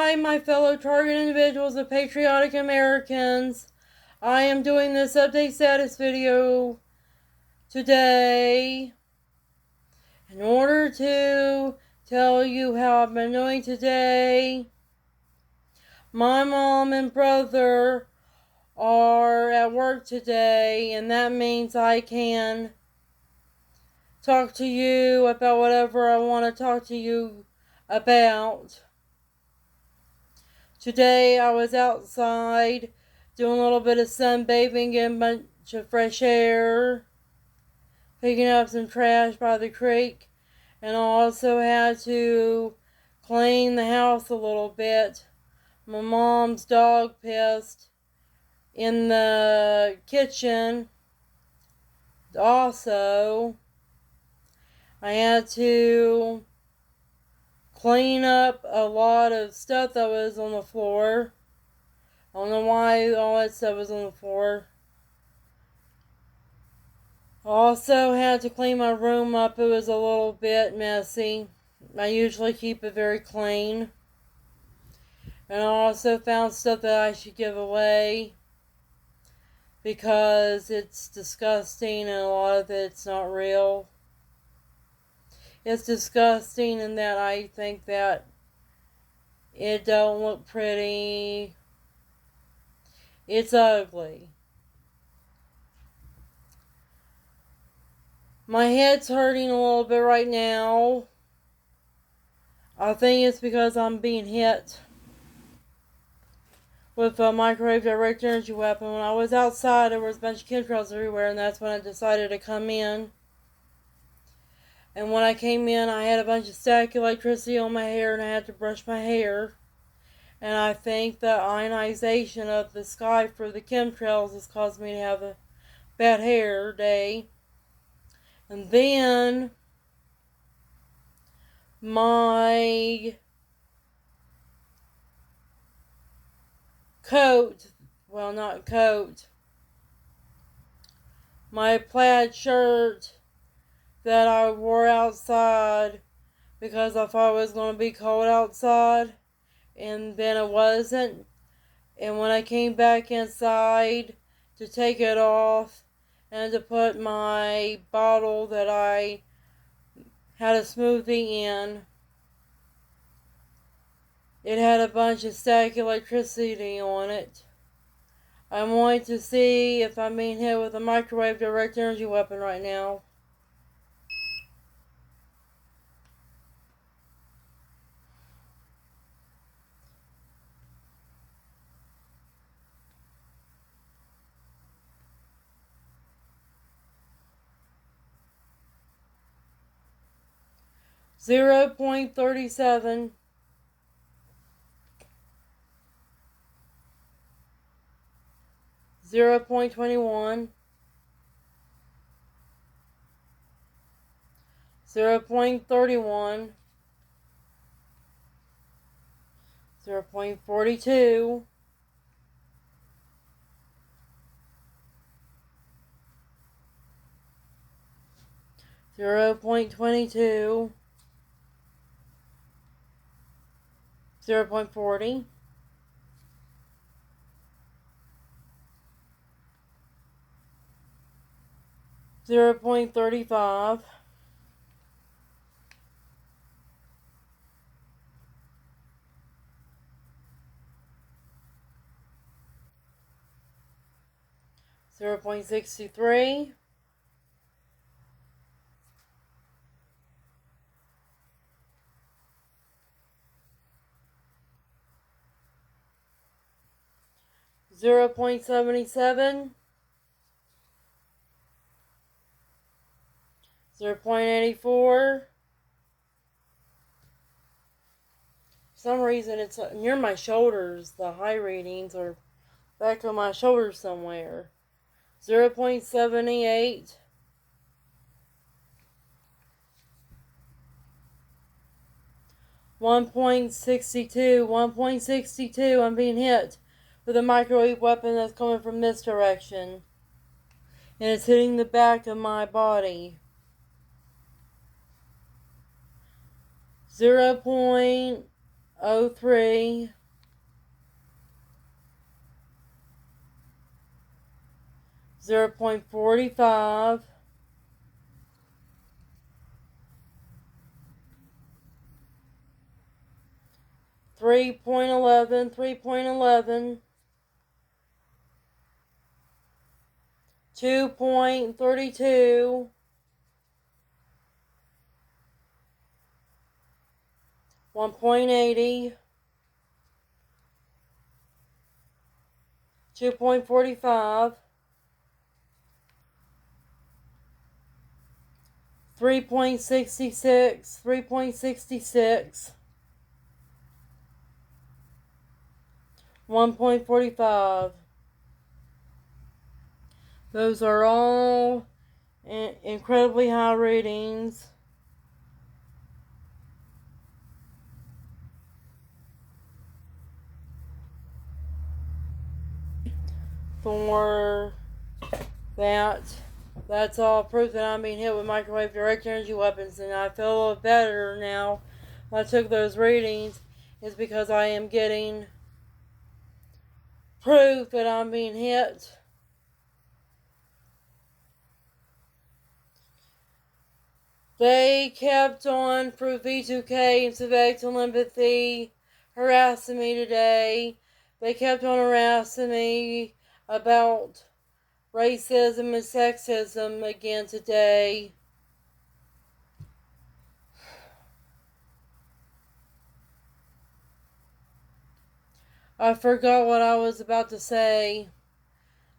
Hi, my fellow target individuals of patriotic Americans. I am doing this update status video today in order to tell you how I've been doing today. My mom and brother are at work today, and that means I can talk to you about whatever I want to talk to you about. Today I was outside doing a little bit of sunbathing, getting a bunch of fresh air, picking up some trash by the creek, and I also had to clean the house a little bit. My mom's dog pissed in the kitchen. Also, I had to clean up a lot of stuff that was on the floor. I don't know why all that stuff was on the floor. I also had to clean my room up. It was a little bit messy. I usually keep it very clean. And I also found stuff that I should give away because it's disgusting and a lot of it's not real. It's disgusting in that I think that it don't look pretty. It's ugly. My head's hurting a little bit right now. I think it's because I'm being hit with a microwave direct energy weapon. When I was outside, there was a bunch of chemtrails everywhere, and that's when I decided to come in. And when I came in, I had a bunch of static electricity on my hair, and I had to brush my hair. And I think the ionization of the sky for the chemtrails has caused me to have a bad hair day. And then my coat, well, not coat, my plaid shirt that I wore outside because I thought it was going to be cold outside, and then it wasn't. And when I came back inside to take it off and to put my bottle that I had a smoothie in, it had a bunch of static electricity on it. I'm going to see if I'm being hit with a microwave direct energy weapon right now. .37, 0.21, 0.31, 0.42, 0.22, 0.40, 0.35, 0.63, 0.77, 0.84. For some reason it's near my shoulders. The high readings are back on my shoulders somewhere. 0.78, 1.62, 1.62. I'm being hit with a microwave weapon that's coming from this direction. And it's hitting the back of my body. 0.82, 03, 0.45, 3.11, 3.11, 2.32, 1.80, 2.45, 3.66, 3.66, 1.45. Those are all incredibly high readings. For that, that's all proof that I'm being hit with microwave direct energy weapons, and I feel a little better now. When I took those readings, is because I am getting proof that I'm being hit. They kept on through V2K and civic telepathy harassing me today. They kept on harassing me about racism and sexism again today. I forgot what I was about to say.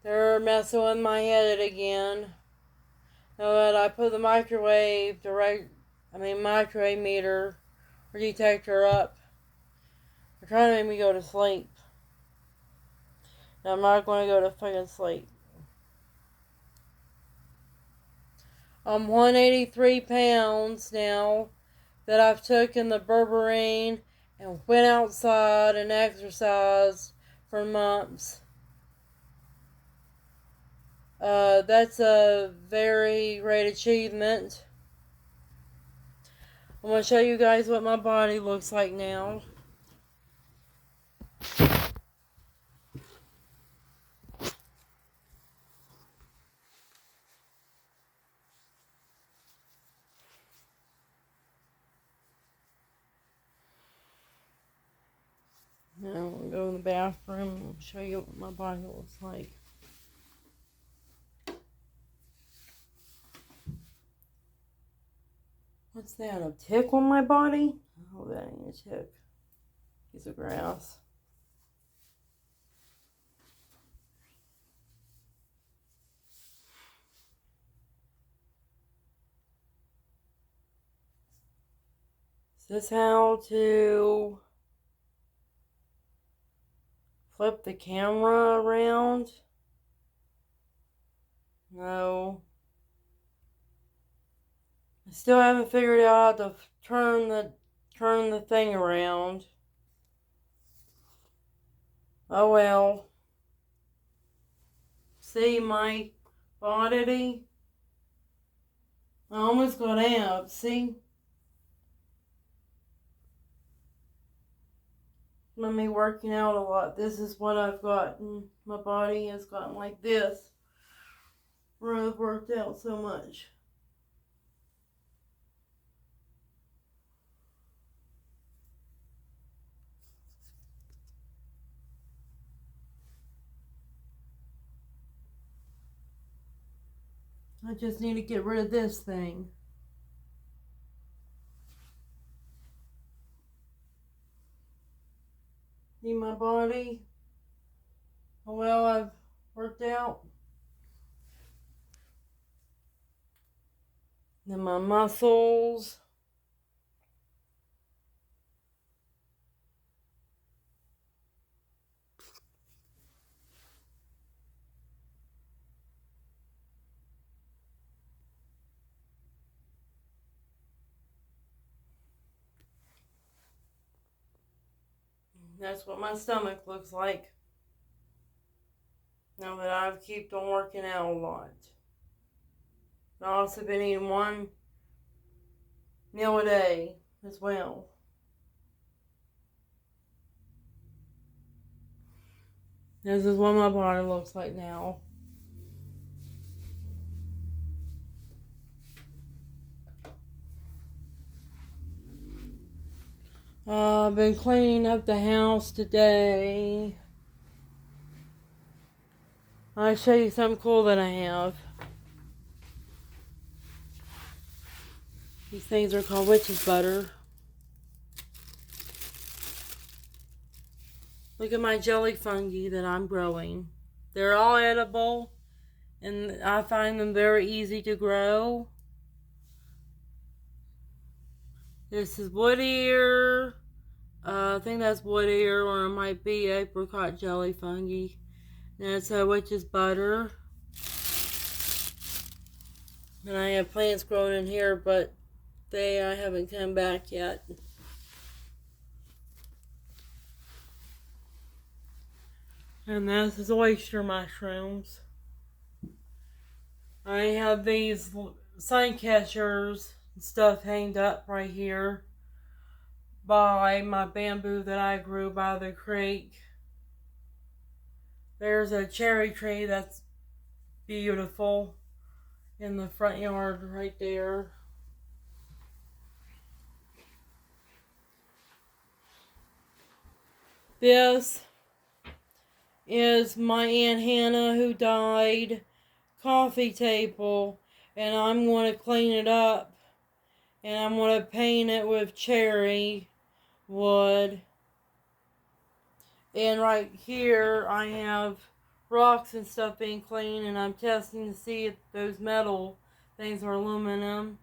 They're messing with my head again. Now that I put the microwave meter or detector up, they're trying to make me go to sleep. And I'm not going to go to fucking sleep. I'm 183 pounds now that I've taken the berberine and went outside and exercised for months. That's a very great achievement. I'm going to show you guys what my body looks like now. Now I'm going to go in the bathroom and show you what my body looks like. What's that, a tick on my body? Oh, that ain't a tick. Piece of grass. Is this how to flip the camera around? No. I still haven't figured out how to turn the thing around. Oh well. See my body? I almost got abs. See? From me working out a lot. This is what I've gotten. My body has gotten like this. Where I've worked out so much. I just need to get rid of this thing. See my body? How well I've worked out. Then my muscles. That's what my stomach looks like. Now that I've kept on working out a lot. I've also been eating one meal a day as well. This is what my body looks like now. I've been cleaning up the house today. I'll show you something cool that I have. These things are called witch's butter. Look at my jelly fungi that I'm growing. They're all edible, and I find them very easy to grow. This is wood ear. I think that's wood ear, or it might be apricot jelly fungi. That's witch's butter. And I have plants growing in here, but I haven't come back yet. And this is oyster mushrooms. I have these sun catchers and stuff hanged up right here by my bamboo that I grew by the creek. There's a cherry tree that's beautiful in the front yard right there. This is my Aunt Hannah, who died, coffee table, and I'm going to clean it up, and I'm going to paint it with cherry wood. And right here I have rocks and stuff being cleaned, and I'm testing to see if those metal things are aluminum.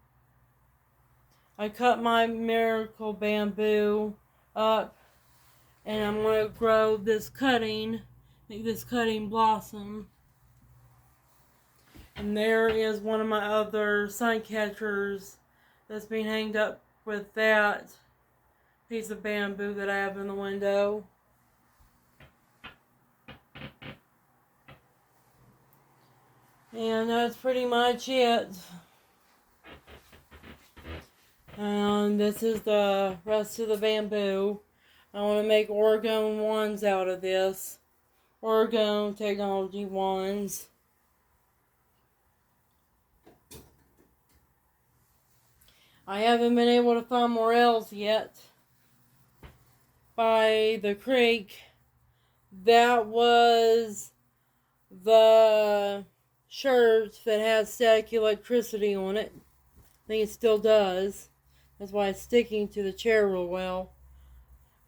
I cut my miracle bamboo up, and I'm going to grow this cutting, make this cutting blossom. And there is one of my other sun catchers that's being hanged up with that piece of bamboo that I have in the window. And that's pretty much it. And this is the rest of the bamboo. I want to make orgone wands out of this. Orgone technology wands. I haven't been able to find morels yet by the creek. That was the church that has static electricity on it. I think it still does. That's why it's sticking to the chair real well.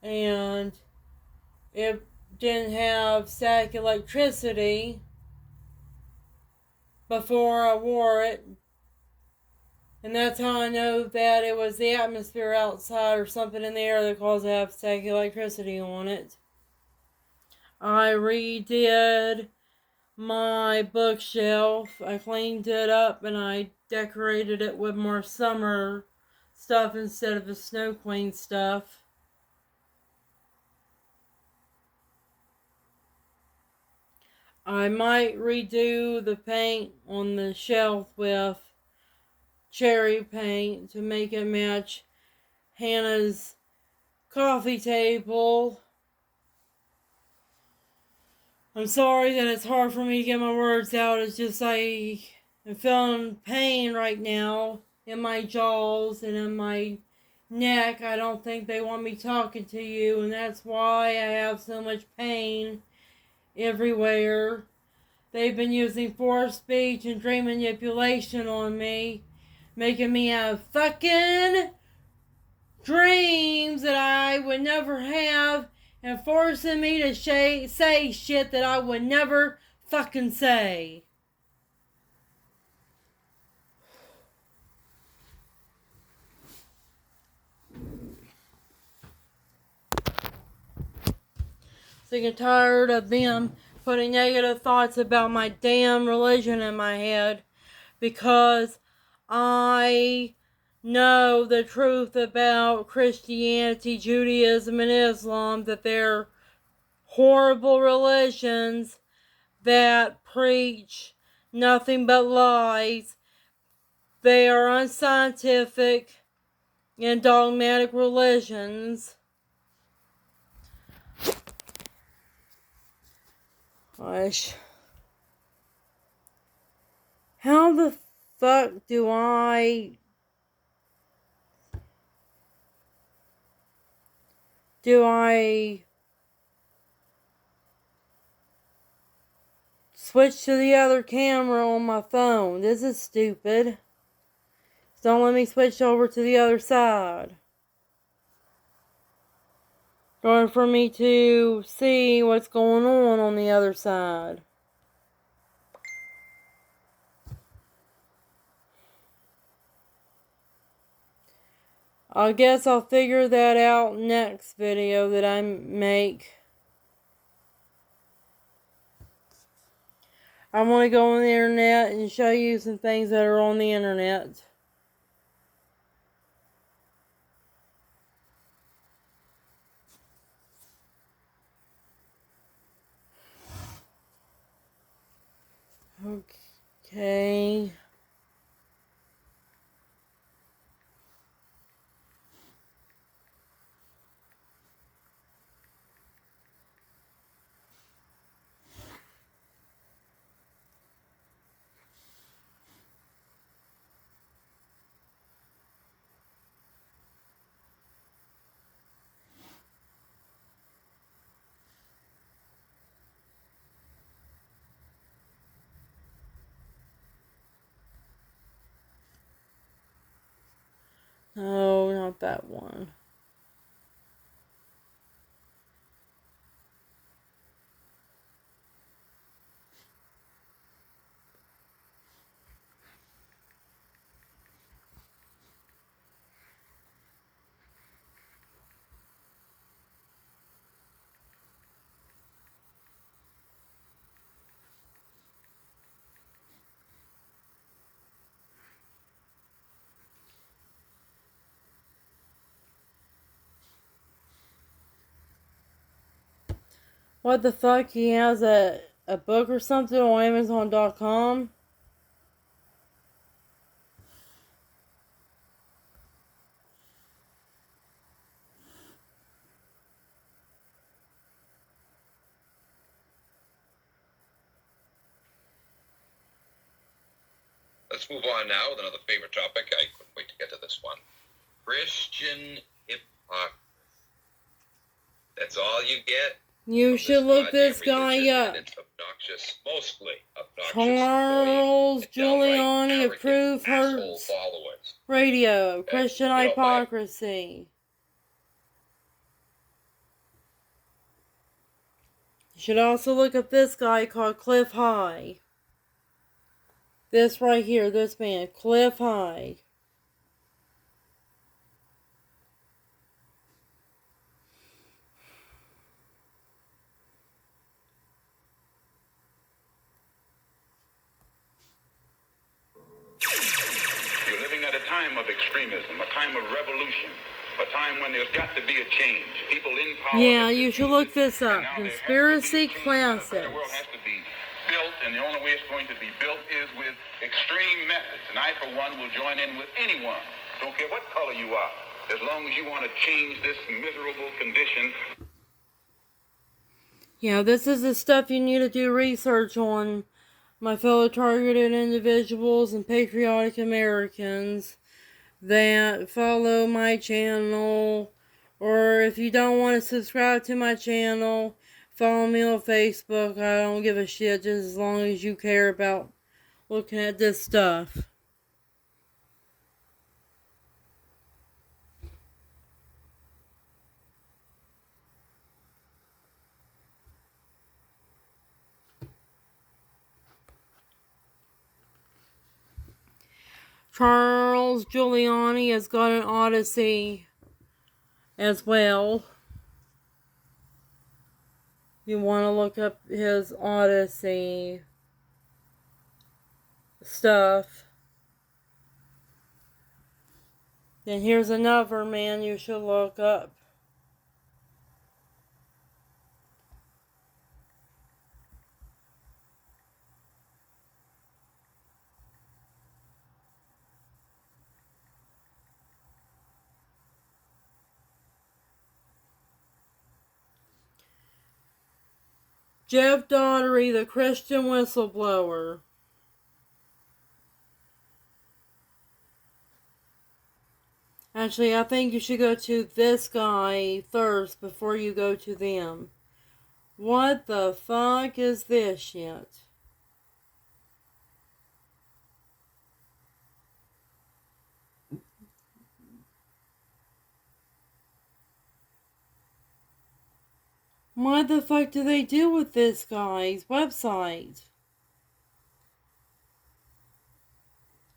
And it didn't have static electricity before I wore it. And that's how I know that it was the atmosphere outside or something in the air that caused it to have static electricity on it. I redid my bookshelf. I cleaned it up and I decorated it with more summer stuff instead of the Snow Queen stuff. I might redo the paint on the shelf with cherry paint to make it match Hannah's coffee table. I'm sorry that it's hard for me to get my words out. It's just I am feeling pain right now in my jaws and in my neck. I don't think they want me talking to you, and that's why I have so much pain everywhere. They've been using forced speech and dream manipulation on me, making me have fucking dreams that I would never have, and forcing me to say shit that I would never fucking say. Sick and tired of them putting negative thoughts about my damn religion in my head, because I know the truth about Christianity, Judaism, and Islam, that they're horrible religions that preach nothing but lies. They are unscientific and dogmatic religions. Gosh. How the fuck do I switch to the other camera on my phone? This is stupid. Don't let me switch over to the other side. Or for me to see what's going on the other side. I guess I'll figure that out next video that I make. I want to go on the internet and show you some things that are on the internet. Okay. No, not that one. What the fuck? He has a book or something on Amazon.com? Let's move on now with another favorite topic. I couldn't wait to get to this one. Christian hypocrisy. That's all you get? You should look this guy up. It's obnoxious, mostly obnoxious. Charles Giuliani approved her radio. Christian hypocrisy. You should also look up this guy called Cliff High. This right here, this man, Cliff High. You're living at a time of extremism, a time of revolution, a time when there's got to be a change. People in power. Yeah, you should look this up. Conspiracy Classics. The world has to be built, and the only way it's going to be built is with extreme methods. And I, for one, will join in with anyone. Don't care what color you are, as long as you want to change this miserable condition. Yeah, this is the stuff you need to do research on, my fellow targeted individuals and patriotic Americans that follow my channel, or if you don't want to subscribe to my channel, follow me on Facebook. I don't give a shit, just as long as you care about looking at this stuff. Charles Giuliani has got an Odyssey as well. You want to look up his Odyssey stuff. Then here's another man you should look up. Jeff Daugherty, the Christian whistleblower. Actually, I think you should go to this guy first before you go to them. What the fuck is this shit? What the fuck do they do with this guy's website?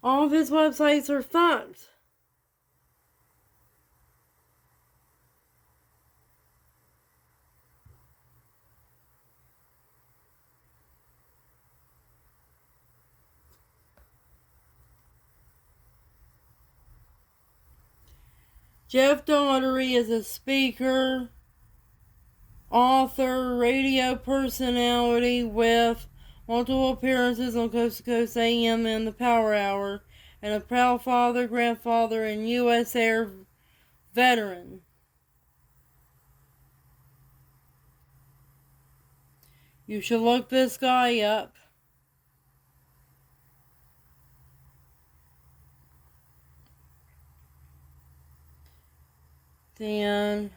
All of his websites are fucked. Jeff Daugherty is a speaker, author, radio personality with multiple appearances on Coast to Coast AM and the Power Hour, and a proud father, grandfather, and U.S. Air veteran. You should look this guy up. Then,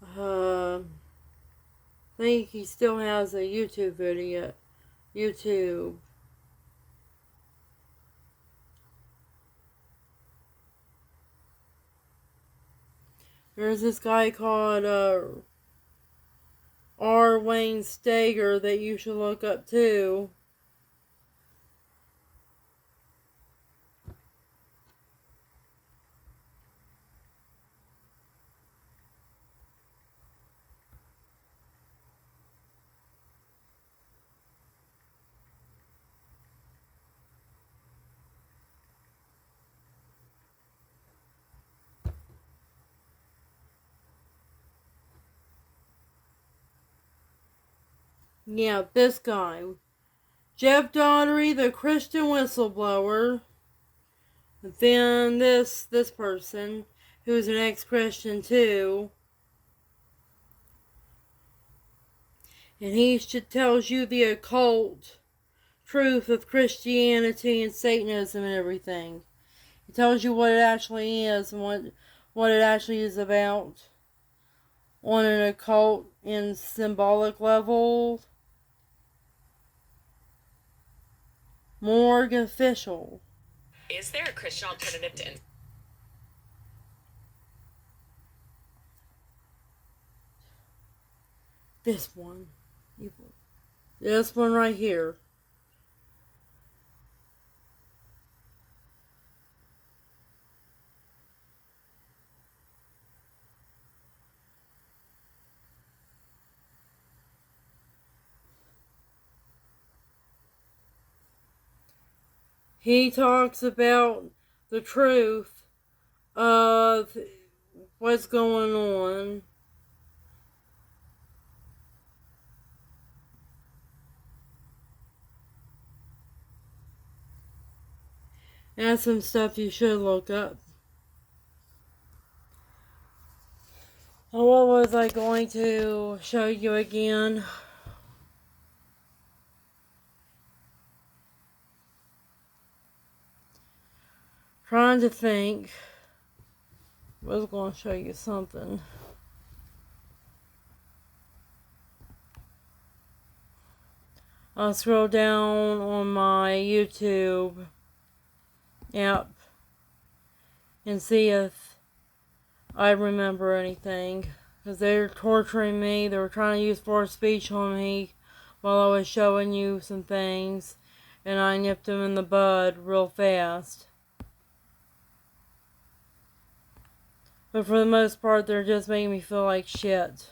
I think he still has a YouTube video. YouTube. There's this guy called R. Wayne Stager that you should look up too. Yeah, this guy. Jeff Daugherty, the Christian whistleblower. Then this person, who's an ex-Christian too. And he tells you the occult truth of Christianity and Satanism and everything. He tells you what it actually is and what it actually is about on an occult and symbolic level. Morgue official. Is there a Christian alternative to this one? This one right here. He talks about the truth of what's going on. And some stuff you should look up. What was I going to show you again? Trying to think. I was going to show you something. I'll scroll down on my YouTube app and see if I remember anything. Because they're torturing me. They were trying to use forced speech on me while I was showing you some things. And I nipped them in the bud real fast. But for the most part, they're just making me feel like shit.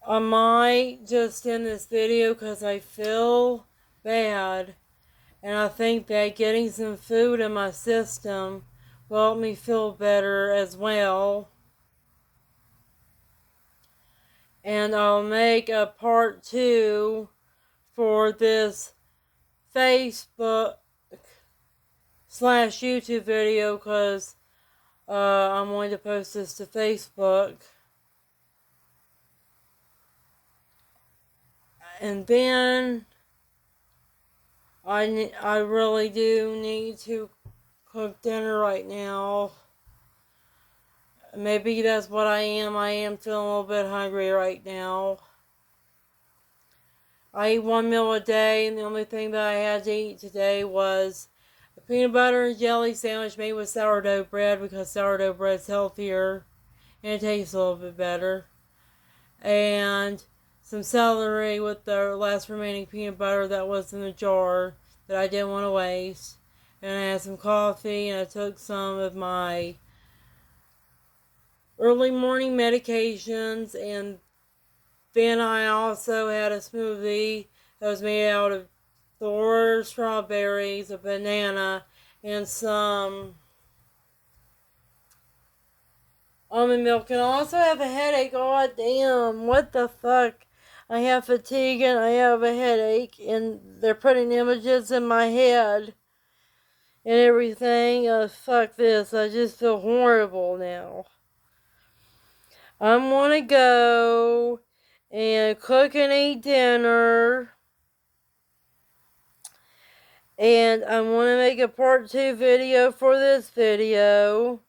I might just end this video because I feel bad. And I think that getting some food in my system will help me feel better as well. And I'll make a part 2 for this Facebook / YouTube video because I'm going to post this to Facebook. And then I really do need to cook dinner right now. Maybe that's what I am. I am feeling a little bit hungry right now. I eat one meal a day, and the only thing that I had to eat today was a peanut butter and jelly sandwich made with sourdough bread because sourdough bread's healthier and it tastes a little bit better. And some celery with the last remaining peanut butter that was in the jar that I didn't want to waste. And I had some coffee, and I took some of my early morning medications, and then I also had a smoothie that was made out of 4 strawberries, a banana, and some almond milk. And I also have a headache. God damn, what the fuck? I have fatigue and I have a headache, and they're putting images in my head and everything. Fuck this. I just feel horrible now. I'm gonna go and cook and eat dinner. And I want to make a part 2 video for this video.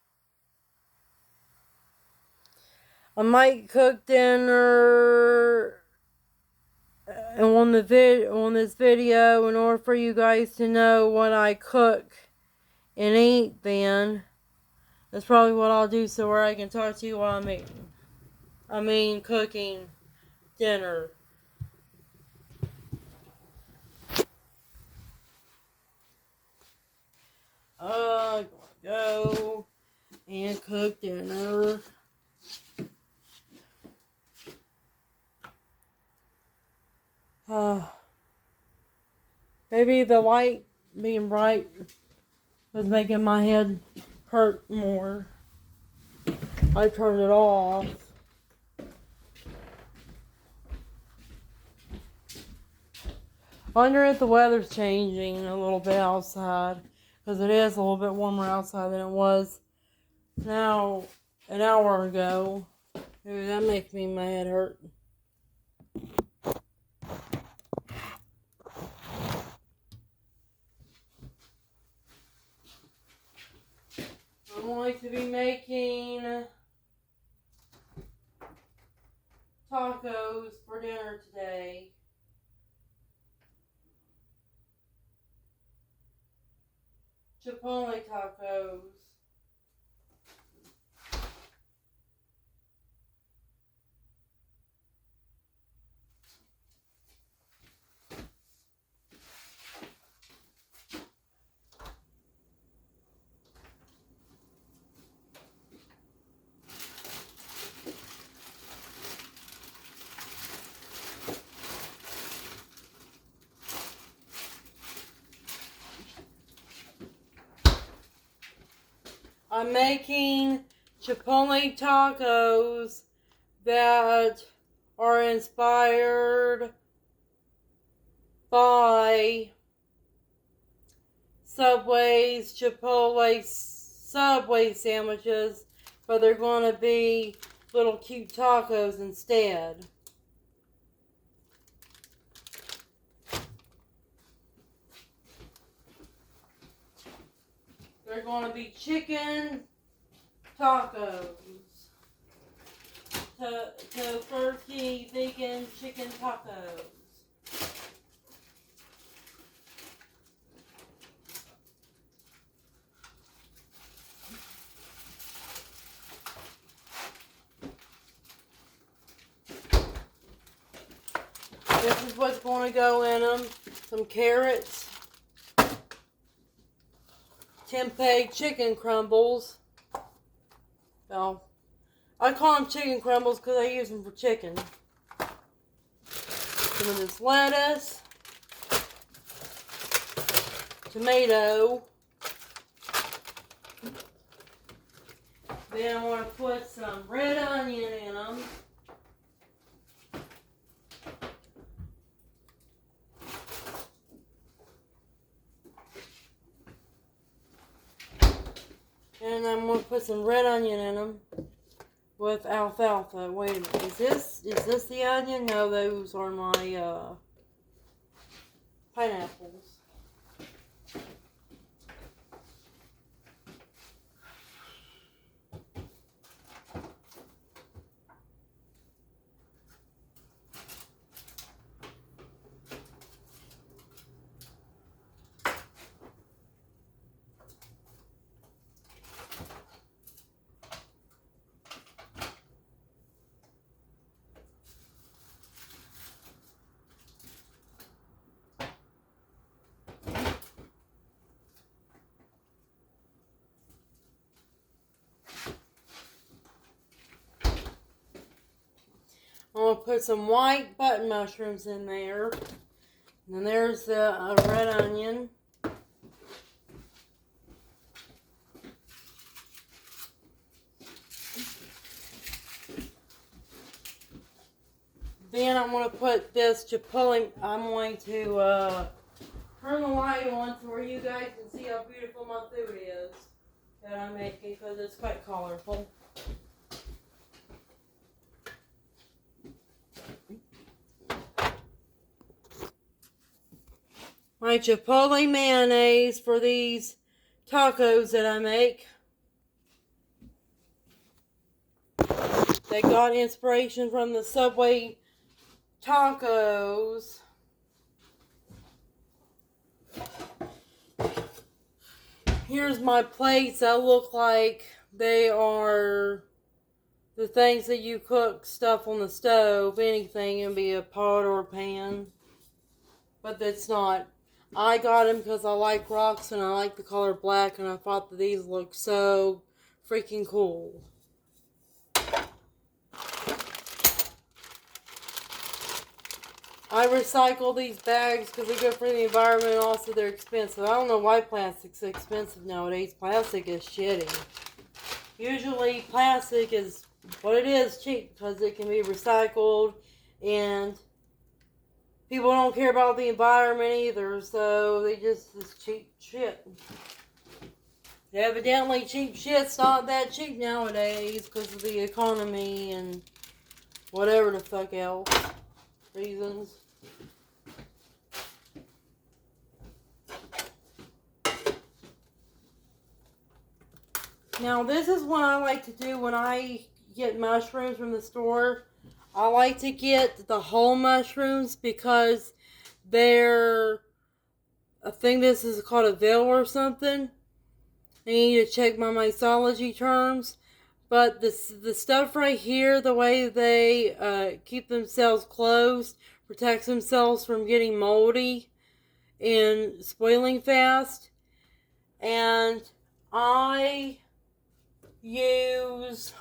I might cook dinner on this video in order for you guys to know what I cook and eat then. That's probably what I'll do so where I can talk to you while I'm eating. I mean cooking dinner. I'm gonna go and cook dinner. Maybe the light being bright was making my head hurt more. I turned it off. I wonder if the weather's changing a little bit outside, because it is a little bit warmer outside than it was now an hour ago. Maybe that makes my head hurt. I'm going to be making tacos for dinner today. Chipotle tacos. I'm making Chipotle tacos that are inspired by Subway's Chipotle Subway sandwiches, but they're going to be little cute tacos instead. They're going to be chicken tacos. Turkey vegan chicken tacos. This is what's going to go in them. Some carrots. Tempeh chicken crumbles. Well, I call them chicken crumbles because I use them for chicken. Some of this lettuce. Tomato. Then I want to put some red onion in them. And I'm going to put some red onion in them with alfalfa. Wait a minute. Is this the onion? No, those are my pineapples. I'm going to put some white button mushrooms in there. And then there's the red onion. Then I'm going to put this chipotle. I'm going to turn the light on so where you guys can see how beautiful my food is that I'm making because it's quite colorful. My chipotle mayonnaise for these tacos that I make. They got inspiration from the Subway tacos. Here's my plates that look like they are the things that you cook stuff on the stove. Anything, it can be a pot or a pan. But that's not. I got them because I like rocks and I like the color black, and I thought that these look so freaking cool. I recycle these bags because they're good for the environment and also they're expensive. I don't know why plastic's expensive nowadays. Plastic is shitty. Usually plastic is what it is, cheap, because it can be recycled and people don't care about the environment either, so they just, it's cheap shit. Evidently cheap shit's not that cheap nowadays because of the economy and whatever the fuck else reasons. Now this is what I like to do when I get mushrooms from the store. I like to get the whole mushrooms because they're, I think this is called a veil or something. I need to check my mixology terms. But the stuff right here, the way they keep themselves closed, protects themselves from getting moldy and spoiling fast. And I use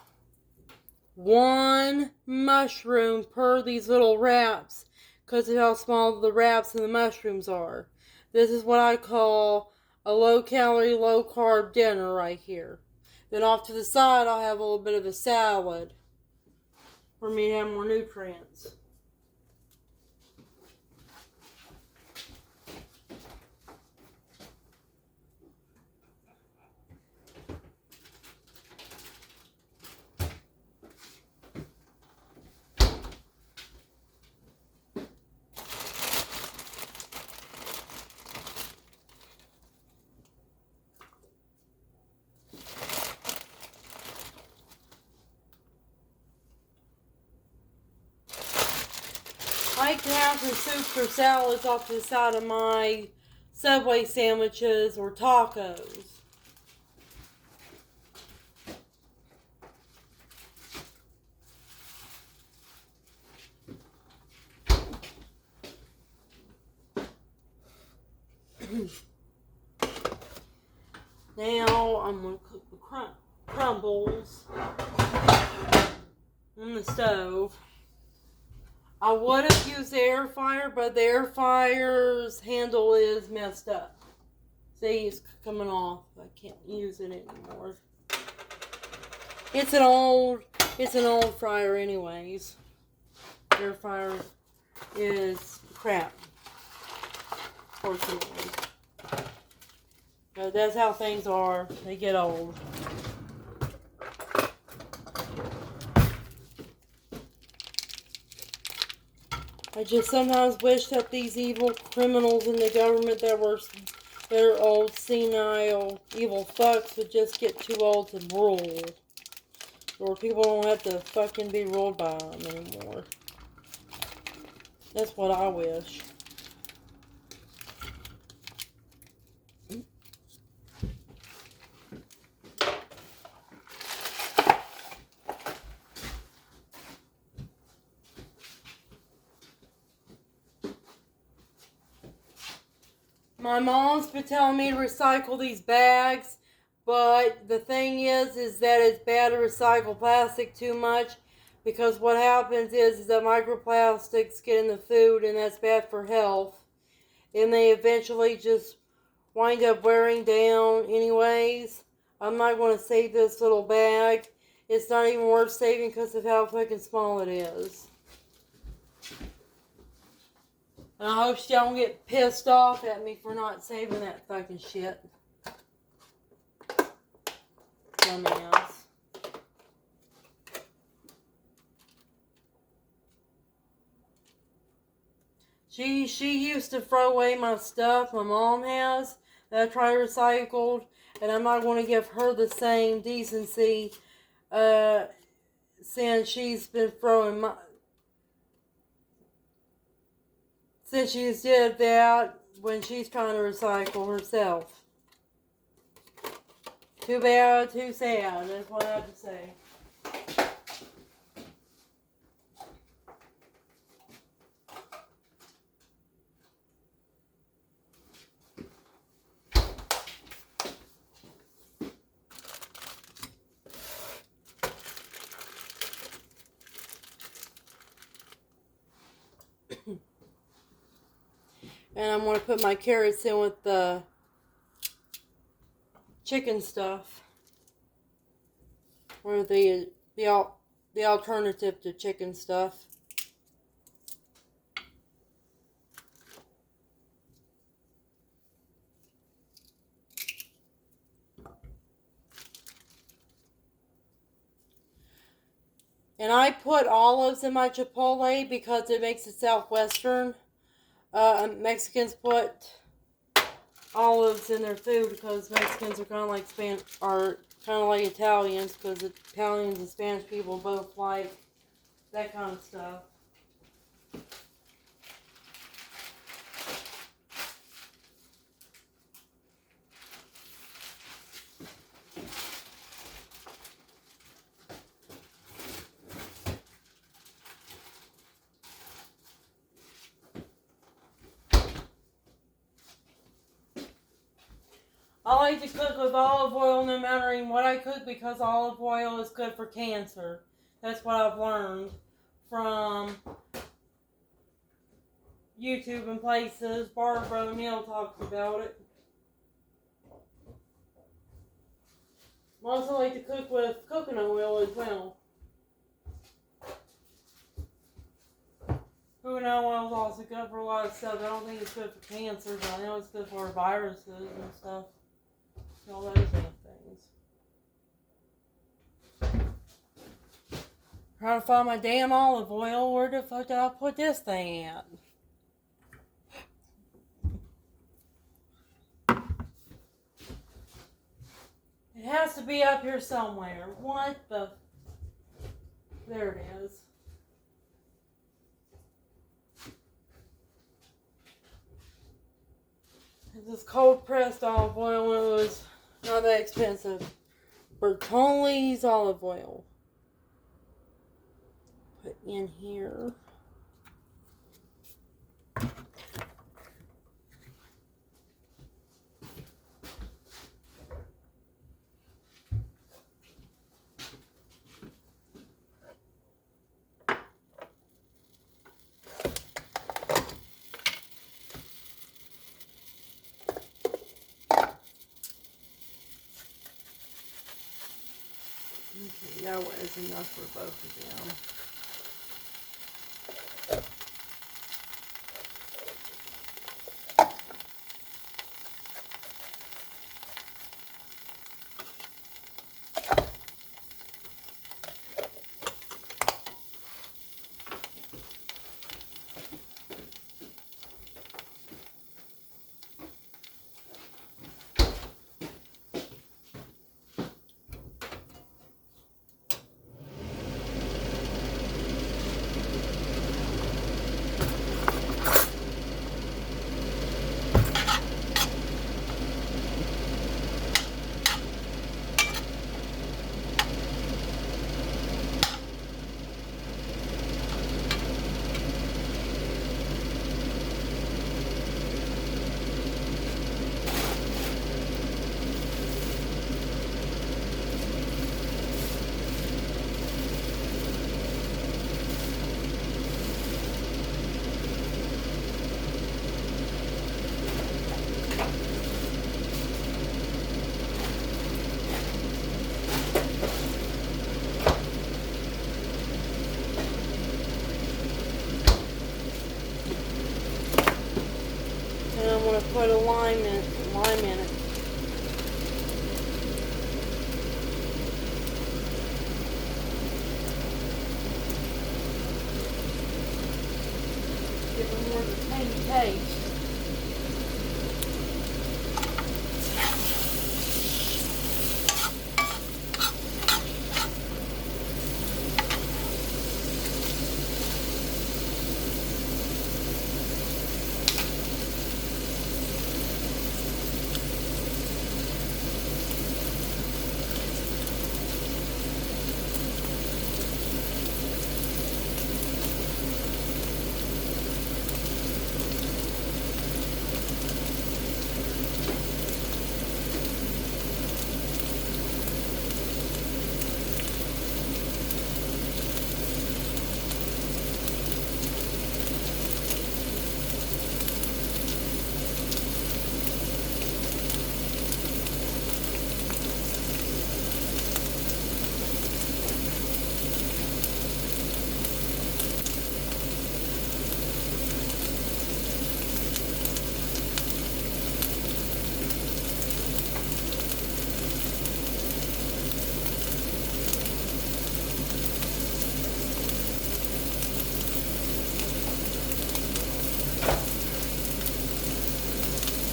one mushroom per these little wraps because of how small the wraps and the mushrooms are. This is what I call a low-calorie, low-carb dinner right here. Then off to the side, I'll have a little bit of a salad for me to have more nutrients. I like to have some soups or salads off to the side of my Subway sandwiches or tacos. Now I'm going to cook the crumbles on the stove. I would have used the air fryer, but the air fryer's handle is messed up. See, it's coming off. I can't use it anymore. It's an old fryer anyways. Air fryer is crap, fortunately. But that's how things are. They get old. I just sometimes wish that these evil criminals in the government that are old, senile, evil fucks would just get too old to rule. Or people don't have to fucking be ruled by them anymore. That's what I wish. My mom's been telling me to recycle these bags, but the thing is that it's bad to recycle plastic too much, because what happens is that microplastics get in the food and that's bad for health, and they eventually just wind up wearing down anyways. I'm not going to save this little bag. It's not even worth saving because of how fucking small it is. And I hope she don't get pissed off at me for not saving that fucking shit. Dumbass. She used to throw away my stuff, my mom has, that I tried recycled, and I'm not going to give her the same decency, since she's been throwing my... Since she's did that when she's trying to recycle herself. Too bad, too sad, that's what I have to say. And I'm going to put my carrots in with the chicken stuff. Or the alternative to chicken stuff. And I put olives in my chipotle because it makes it southwestern. Mexicans put olives in their food because Mexicans are kind of like Italians, because Italians and Spanish people both like that kind of stuff. I like to cook with olive oil no matter what I cook, because olive oil is good for cancer. That's what I've learned from YouTube and places. Barbara O'Neill talks about it. I also like to cook with coconut oil as well. Coconut oil is also good for a lot of stuff. I don't think it's good for cancer, but I know it's good for viruses and stuff. All those damn things. Trying to find my damn olive oil. Where the fuck did I put this thing at? It has to be up here somewhere. What the... There it is. This is cold pressed olive oil. It was not that expensive. Bertolli's olive oil. Put in here. Okay, that was enough for both of them. want to put a lime in it. Give it more of a tangy taste.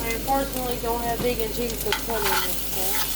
I unfortunately don't have vegan cheese to put in this one.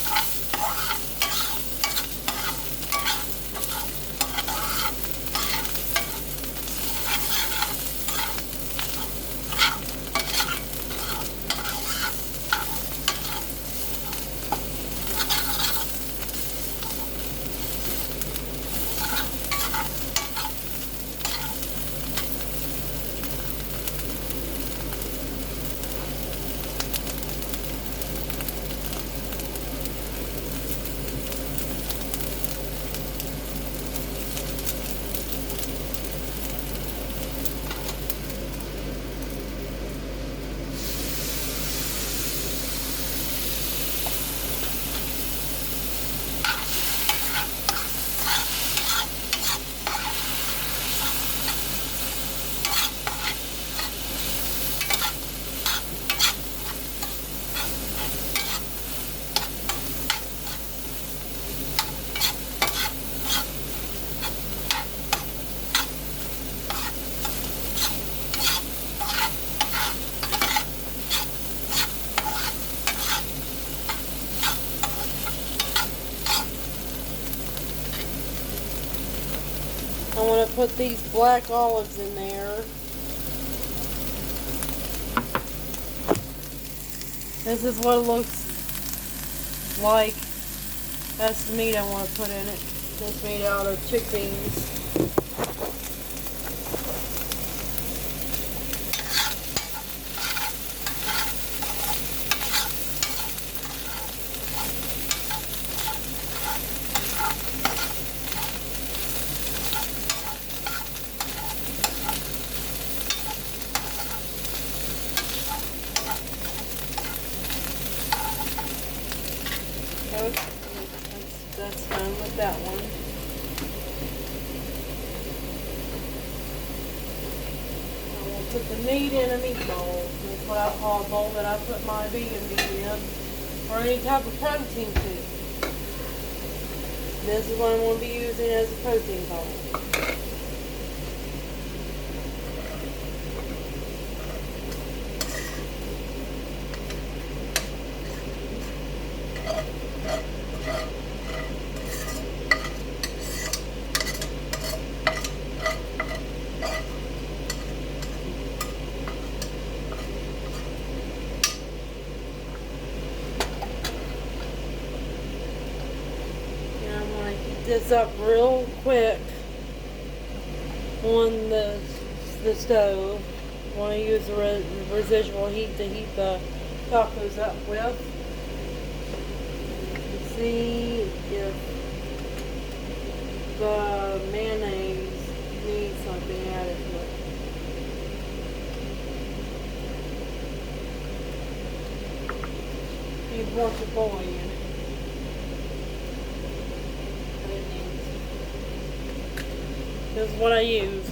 I want to put these black olives in there. This is what it looks like. That's the meat I want to put in it. This made out of chickpeas. That's done with that one. I will put the meat in a meatball. That's what I call a bowl that I put my vegan meat in, or any type of protein to. This is what I'm going to be using as a protein bowl. This up real quick on the stove. I want to use the residual heat to heat the tacos up with. See if the mayonnaise needs something added to it. Needs more chipotle in it. This is what I use.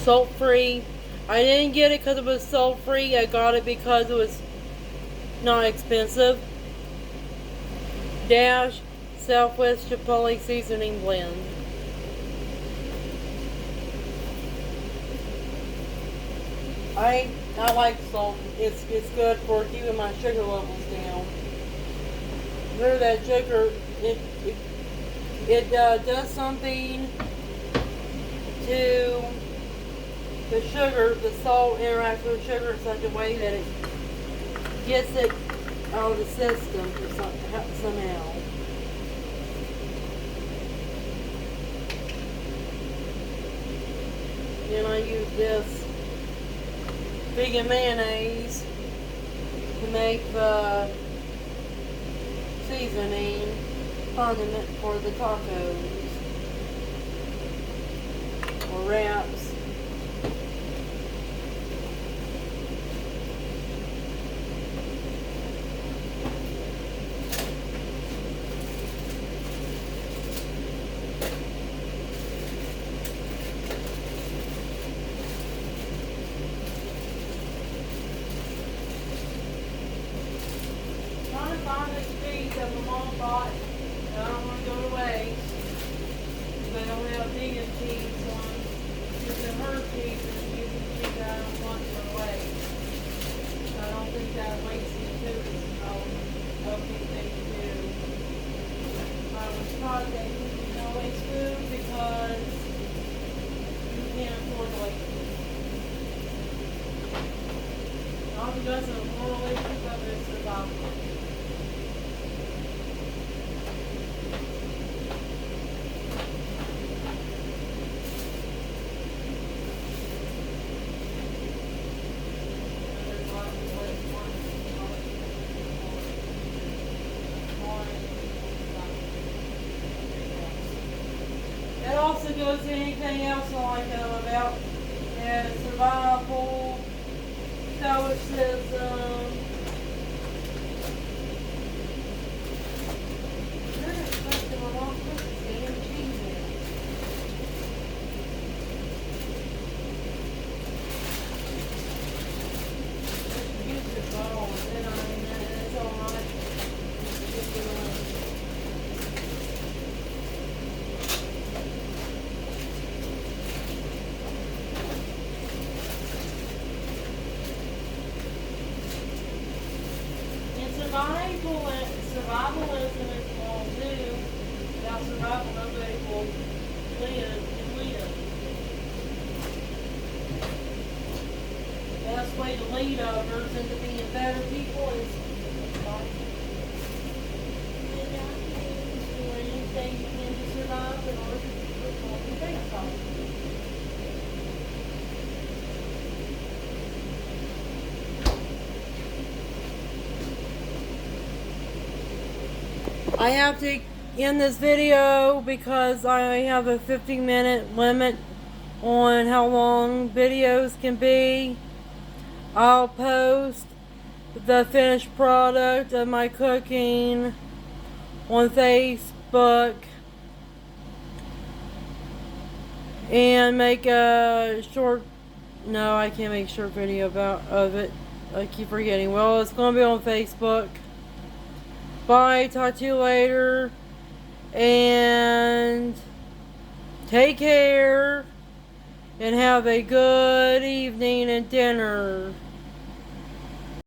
Salt-free I didn't get it because it was salt free. I got it because it was not expensive. Dash Southwest Chipotle Seasoning Blend. I like salt. It's good for keeping my sugar levels down. Remember that sugar, it does something to the sugar. The salt interacts with sugar in such a way that it gets it out of the system somehow. Then I use this vegan mayonnaise to make the seasoning condiment for the tacos or wraps. Trying to find this cheese that my mom bought. I don't want to go to waste. They don't have vegan cheese, so I'm using her cheese and using cheese that I don't want to go to waste. I don't think that wasting food is a okay thing to do. I was taught that you can waste food because you can't afford to waste food. Not because of moral issues, but it's about it also goes to anything else I like about survival, stoicism. Survivalism is all new. Without survival, nobody will live and live. The best way to lead others into being better people is by doing anything you can to survive in order to put all your things on. I have to end this video because I have a 15-minute limit on how long videos can be. I'll post the finished product of my cooking on Facebook and make a short, no, I can't make a short video of it. I keep forgetting. Well, it's going to be on Facebook. Bye, talk to you later, and take care, and have a good evening and dinner.